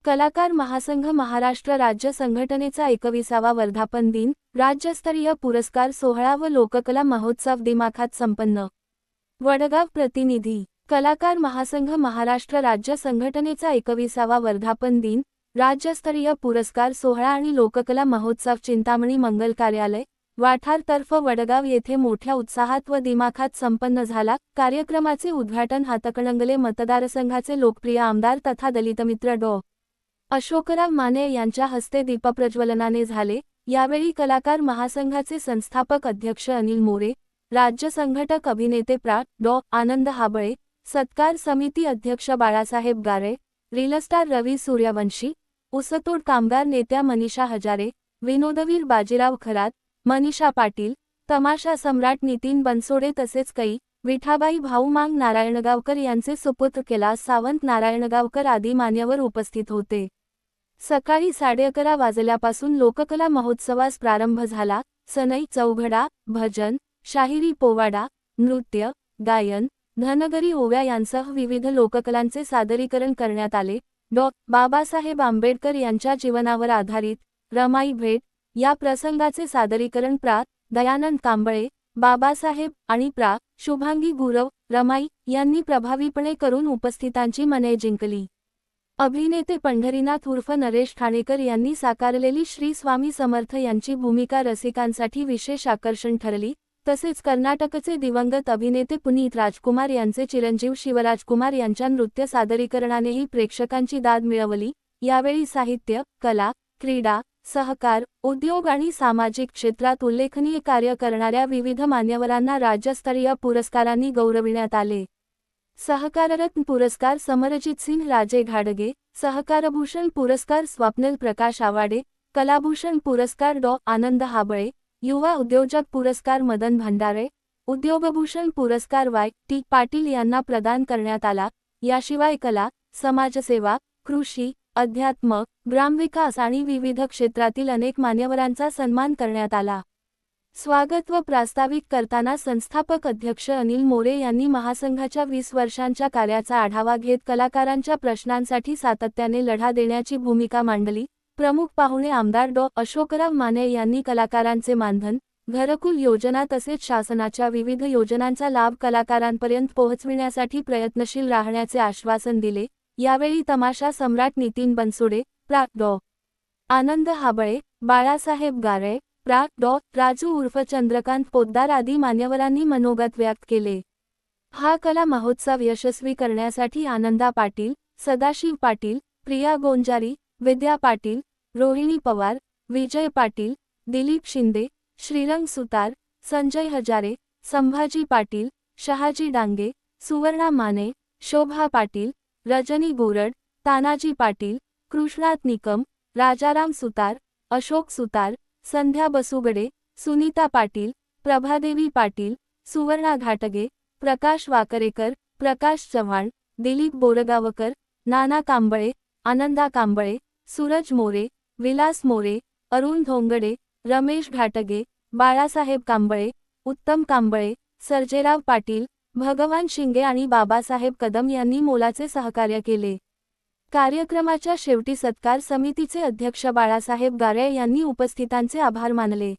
कलाकार महासंघ महाराष्ट्र राज्य संघटनेचा 21वा वर्धापन दिन, राज्यस्तरीय पुरस्कार सोहळा व लोककला महोत्सव दिमाखात संपन्न. वडगाव प्रतिनिधी. कलाकार महासंघ महाराष्ट्र राज्य संघटनेचा 21वा वर्धापन दिन, राज्यस्तरीय पुरस्कार सोहळा आणि लोककला महोत्सव चिंतामणी मंगल कार्यालय, वाठार तर्फे वडगाव येथे मोठ्या उत्साहात व दिमाखात संपन्न झाला. कार्यक्रमाचे उद्घाटन हातकणंगले मतदारसंघाचे लोकप्रिय आमदार तथा दलितमित्र डॉ. अशोकराव माने यांच्या हस्ते दीपप्रज्वलनाने झाले. यावेळी कलाकार महासंघाचे संस्थापक अध्यक्ष अनिल मोरे, राज्य संघटक अभिनेते डॉ. आनंद हाबळे, सत्कार समिती अध्यक्ष बाळासाहेब गारे, रीलस्टार रवी सूर्यवंशी, ऊसतोड कामगार नेत्या मनीषा हजारे, विनोदवीर बाजीराव खरात, मनीषा पाटील, तमाशा सम्राट नितीन बनसोडे तसेच विठाबाई भाऊ मांग नारायणगावकर यांचे सुपुत्र कैलास सावंत नारायणगावकर आदी मान्यवर उपस्थित होते. सकाळी 11:30 वाजल्यापासून लोककला महोत्सवास प्रारंभ झाला. सनई, चौघडा, भजन, शाहिरी, पोवाडा, नृत्य, गायन, धनगरी ओव्या यांसह विविध लोककलांचे सादरीकरण करण्यात आले. डॉ. बाबासाहेब आंबेडकर यांच्या जीवनावर आधारित रमाई भेट या प्रसंगाचे सादरीकरण दयानंद कांबळे, बाबासाहेब आणि शुभांगी गुरव, रमाई यांनी प्रभावीपणे करून उपस्थितांची मने जिंकली. अभिनेते पंढरीनाथ उर्फ नरेश ठाणेकर यांनी साकारलेली श्री स्वामी समर्थ यांची भूमिका रसिकांसाठी विशेष आकर्षण ठरली. तसेच कर्नाटकचे दिवंगत अभिनेते पुनीत राजकुमार यांचे चिरंजीव शिवराजकुमार यांच्या नृत्य सादरीकरणानेही प्रेक्षकांची दाद मिळवली. यावेळी साहित्य, कला, क्रीडा, सहकार, उद्योग आणि सामाजिक क्षेत्रात उल्लेखनीय कार्य करणाऱ्या विविध मान्यवरांना राज्यस्तरीय पुरस्कारांनी गौरविण्यात आले. सहकाररत्न पुरस्कार समरजित सिंह राजे घाडगे, सहकारभूषण पुरस्कार स्वप्निल प्रकाश आवाडे, कलाभूषण पुरस्कार डॉ. आनंद हाबळे, युवा उद्योजक पुरस्कार मदन भंडारे, उद्योगभूषण पुरस्कार Y.T. पाटील यांना प्रदान करण्यात आला. याशिवाय कला, समाजसेवा, कृषी, अध्यात्म, ग्रामविकास आणि विविध क्षेत्रातील अनेक मान्यवरांचा सन्मान करण्यात आला. स्वागत व प्रास्ताविक करताना संस्थापक अध्यक्ष अनिल मोरे यांनी महासंघाच्या 20 वर्षांच्या कार्याचा आढावा घेत कलाकारांच्या प्रश्नांसाठी सातत्याने लढा देण्याची भूमिका मांडली. प्रमुख पाहुणे आमदार डॉ. अशोकराव माने यांनी कलाकारांचे मानधन, घरकुल योजना तसेच शासनाच्या विविध योजनांचा लाभ कलाकारांपर्यंत पोहोचविण्यासाठी प्रयत्नशील राहण्याचे आश्वासन दिले. यावेळी तमाशा सम्राट नितीन बनसोडे, डॉ. आनंद हाबळे, बाळासाहेब गारे, डॉ. राजू उर्फ चंद्रकांत पोद्दार आदी मान्यवरांनी मनोगत व्यक्त केले. हा कला महोत्सव यशस्वी करण्यासाठी आनंदा पाटील, सदाशिव पाटील, प्रिया गोंजारी, विद्या पाटील, रोहिणी पवार, विजय पाटील, दिलीप शिंदे, श्रीरंग सुतार, संजय हजारे, संभाजी पाटील, शहाजी डांगे, सुवर्णा माने, शोभा पाटील, रजनी गोरड, तानाजी पाटील, कृष्णात निकम, राजाराम सुतार, अशोक सुतार, संध्या बसुगडे, सुनीता पाटील, प्रभादेवी पाटील, सुवर्णा घाटगे, प्रकाश वाकरेकर, प्रकाश चव्हाण, दिलीप बोरगावकर, नाना कांबळे, आनंदा कांबळे, सूरज मोरे, विलास मोरे, अरुण धोंगडे, रमेश घाटगे, बाळासाहेब कांबळे, उत्तम कांबळे, सर्जेराव पाटील, भगवान शिंगे आणि बाबासाहेब कदम यांनी मोलाचे सहकार्य केले. कार्यक्रमाच्या शेवटी सत्कार समितीचे अध्यक्ष बाळासाहेब गारे यांनी उपस्थितांचे आभार मानले.